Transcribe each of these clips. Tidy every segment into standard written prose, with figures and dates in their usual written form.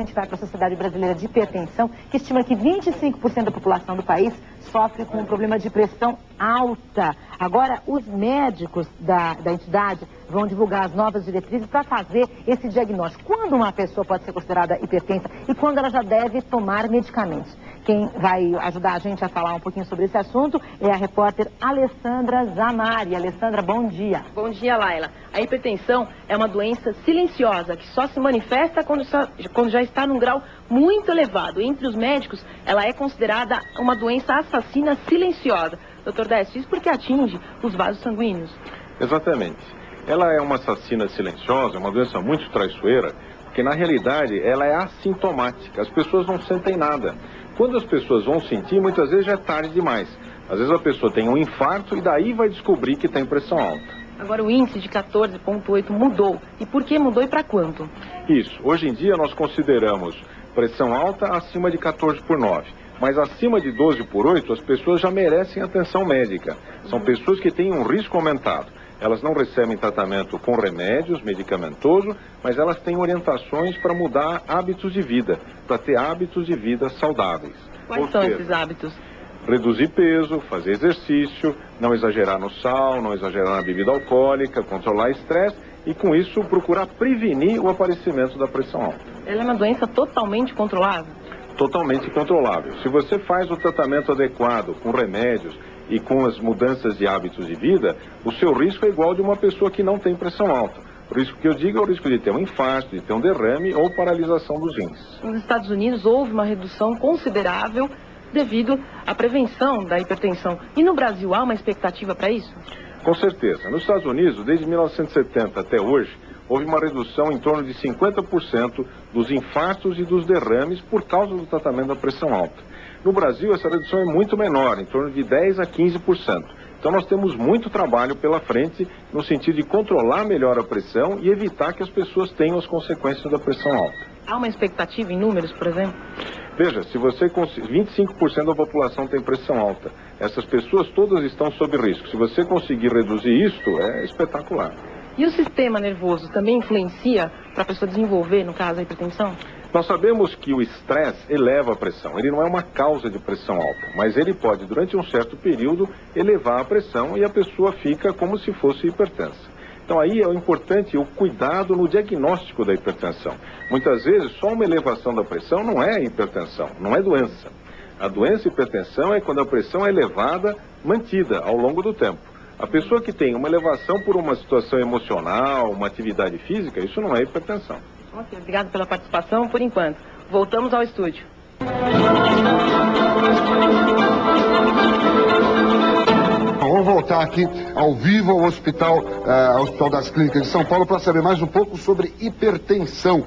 A gente vai para a Sociedade Brasileira de Hipertensão, que estima que 25% da população do país sofre com um problema de pressão alta. Agora, os médicos da entidade vão divulgar as novas diretrizes para fazer esse diagnóstico. Quando uma pessoa pode ser considerada hipertensa e quando ela já deve tomar medicamentos. Quem vai ajudar a gente a falar um pouquinho sobre esse assunto é a repórter Alessandra Zamari. Alessandra, bom dia. Bom dia, Laila. A hipertensão é uma doença silenciosa que só se manifesta quando já está num grau muito elevado. Entre os médicos, ela é considerada uma doença assassina silenciosa. Dr. Décio, isso porque atinge os vasos sanguíneos? Exatamente. Ela é uma assassina silenciosa, uma doença muito traiçoeira, porque na realidade ela é assintomática. As pessoas não sentem nada. Quando as pessoas vão sentir, muitas vezes já é tarde demais. Às vezes a pessoa tem um infarto e daí vai descobrir que tem pressão alta. Agora o índice de 14,8 mudou. E por que mudou e para quanto? Isso. Hoje em dia nós consideramos pressão alta acima de 14/9. Mas acima de 12/8 as pessoas já merecem atenção médica. São pessoas que têm um risco aumentado. Elas não recebem tratamento com remédios, medicamentoso, mas elas têm orientações para mudar hábitos de vida, para ter hábitos de vida saudáveis. Quais são esses hábitos? Reduzir peso, fazer exercício, não exagerar no sal, não exagerar na bebida alcoólica, controlar estresse e com isso procurar prevenir o aparecimento da pressão alta. Ela é uma doença totalmente controlável? Totalmente controlável. Se você faz o tratamento adequado, com remédios e com as mudanças de hábitos de vida, o seu risco é igual de uma pessoa que não tem pressão alta. O risco que eu digo é o risco de ter um infarto, de ter um derrame ou paralisação dos rins. Nos Estados Unidos houve uma redução considerável devido à prevenção da hipertensão. E no Brasil há uma expectativa para isso? Com certeza. Nos Estados Unidos, desde 1970 até hoje, houve uma redução em torno de 50% dos infartos e dos derrames por causa do tratamento da pressão alta. No Brasil, essa redução é muito menor, em torno de 10% a 15%. Então nós temos muito trabalho pela frente no sentido de controlar melhor a pressão e evitar que as pessoas tenham as consequências da pressão alta. Há uma expectativa em números, por exemplo? Veja, se você 25% da população tem pressão alta, essas pessoas todas estão sob risco. Se você conseguir reduzir isto, é espetacular. E o sistema nervoso também influencia para a pessoa desenvolver, no caso, a hipertensão? Nós sabemos que o estresse eleva a pressão. Ele não é uma causa de pressão alta, mas ele pode, durante um certo período, elevar a pressão e a pessoa fica como se fosse hipertensa. Então aí é importante o cuidado no diagnóstico da hipertensão. Muitas vezes só uma elevação da pressão não é hipertensão, não é doença. A doença hipertensão é quando a pressão é elevada, mantida ao longo do tempo. A pessoa que tem uma elevação por uma situação emocional, uma atividade física, isso não é hipertensão. Ok, obrigado pela participação por enquanto. Voltamos ao estúdio. Vamos voltar aqui ao vivo ao Hospital das Clínicas de São Paulo para saber mais um pouco sobre hipertensão,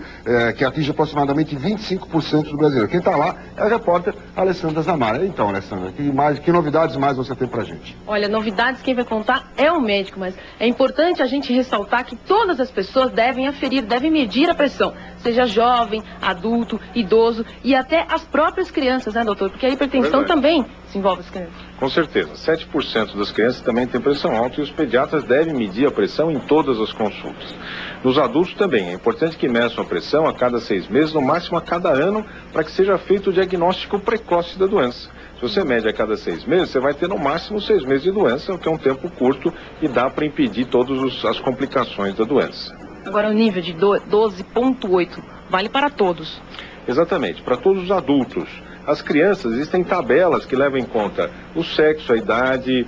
que atinge aproximadamente 25% do brasileiro. Quem está lá é a repórter Alessandra Zamara. Então, Alessandra, que novidades mais você tem pra gente? Olha, novidades quem vai contar é o médico, mas é importante a gente ressaltar que todas as pessoas devem aferir, devem medir a pressão, seja jovem, adulto, idoso e até as próprias crianças, né, doutor? Porque a hipertensão também se envolve as crianças. Com certeza, 7% das crianças também têm pressão alta e os pediatras devem medir a pressão em todas as consultas. Nos adultos também, é importante que meçam a pressão a cada 6 meses, no máximo a cada ano, para que seja feito o diagnóstico precoce da doença. Se você mede a cada 6 meses, você vai ter no máximo 6 meses de doença, o que é um tempo curto e dá para impedir todas as complicações da doença. Agora o nível de 12,8 vale para todos. Exatamente, para todos os adultos. As crianças, existem tabelas que levam em conta o sexo, a idade,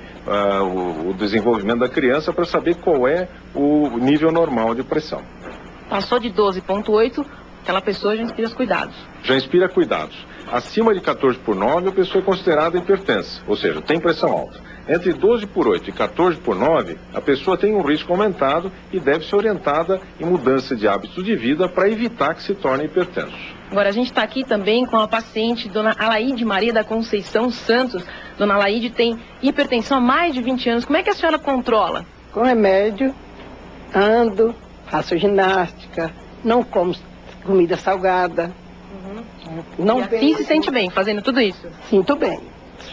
o desenvolvimento da criança para saber qual é o nível normal de pressão. Passou de 12,8, aquela pessoa já inspira cuidados. Já inspira cuidados. Acima de 14/9, a pessoa é considerada hipertensa, ou seja, tem pressão alta. Entre 12/8 e 14/9, a pessoa tem um risco aumentado e deve ser orientada em mudança de hábitos de vida para evitar que se torne hipertenso. Agora, a gente está aqui também com a paciente, dona Alaide Maria da Conceição Santos. Dona Alaide tem hipertensão há mais de 20 anos. Como é que a senhora controla? Com remédio, ando, faço ginástica, não como comida salgada. Não, e assim se sente bem, fazendo tudo isso? Sinto bem.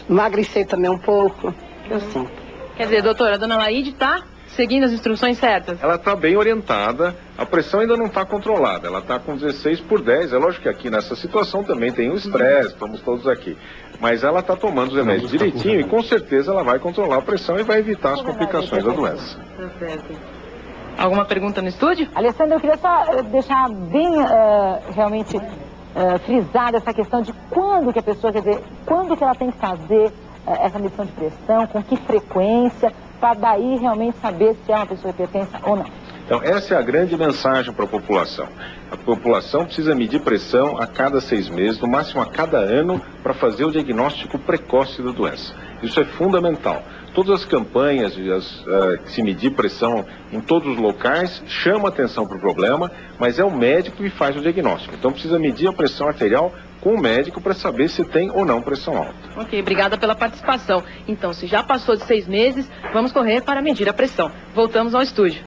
Emagrecer também um pouco, eu sinto. Quer dizer, doutora, a dona Alaide está seguindo as instruções certas? Ela está bem orientada, a pressão ainda não está controlada, ela está com 16/10. É lógico que aqui nessa situação também tem o estresse, estamos todos aqui. Mas ela está tomando os remédios direitinho e com certeza ela vai controlar a pressão e vai evitar as complicações da doença. Tá certo. Alguma pergunta no estúdio? Alessandra, eu queria só deixar bem realmente frisada essa questão de quando que a pessoa, quer dizer, quando que ela tem que fazer essa medição de pressão, com que frequência, para daí realmente saber se é uma pessoa hipertensa ou não. Então, essa é a grande mensagem para a população. A população precisa medir pressão a cada 6 meses, no máximo a cada ano, para fazer o diagnóstico precoce da doença. Isso é fundamental. Todas as campanhas que se medir pressão em todos os locais chamam atenção para o problema, mas é o médico que faz o diagnóstico. Então, precisa medir a pressão arterial com o médico para saber se tem ou não pressão alta. Ok, obrigada pela participação. Então, se já passou de 6 meses, vamos correr para medir a pressão. Voltamos ao estúdio.